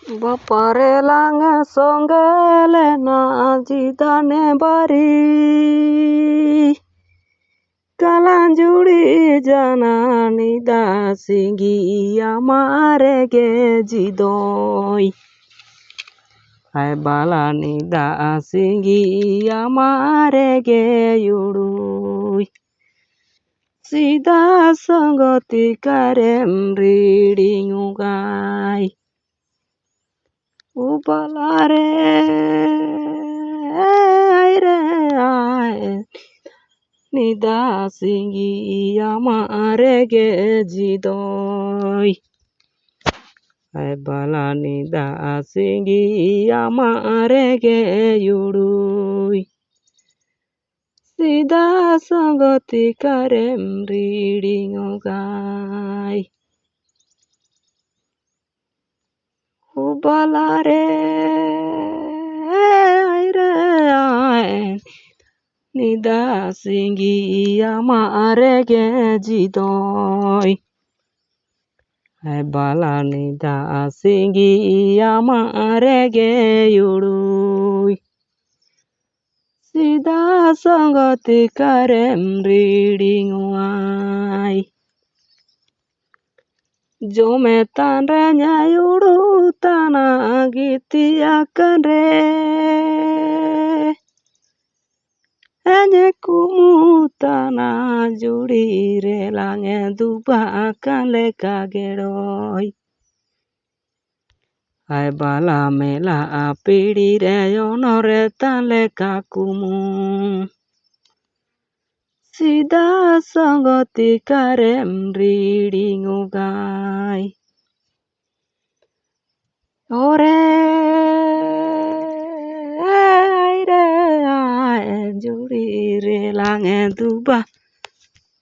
Bapare lange songele na jidane bari kalanjuri janani da singi amare ge jidoi ai balani da singi amare ge yurui sida sangoti karem reading ugai Ubalare aire ae nida singi amare ge jidoi ai bala nida singi amare ge yurui sida sangoti karem reading ogai Ubalare aire ae nida singi amare ge jidoi ai bala nida singi amare ge yurui sida sangoti karem reading oai Jome tanranya yuru tanah giti akan re Enye kumu tanah juri re lange duba akan leka geroi Ai bala mela apiri re yonore tan leka kumu Sida sangoti karem reading ugai Ore aire ae juri re lange duba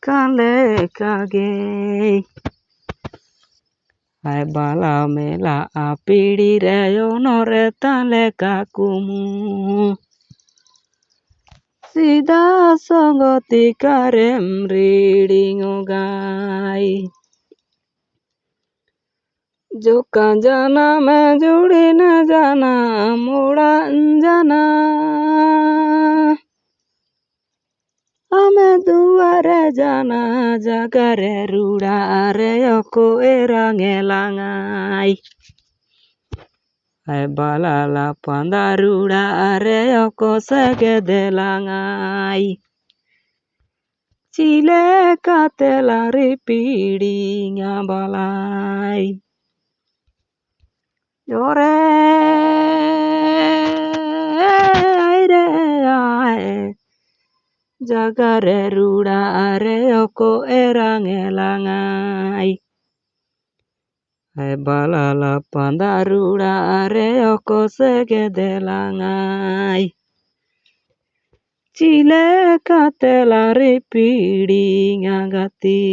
kale kage Ai bala mela apiri re yonore tale kakumu Sida sangoti karem reading ogai Jokan jana me judi na jana muda jana Ame duare jana jagare rudare yoko erang elangai Ai bala la pandarudare yoko segedelangai Chile katela ripidi ngabalai Yore aire ae Jagare rudare yoko erang elangai Ai bala la pandarudare yoko segedelangai Chile katela ripidi ngagati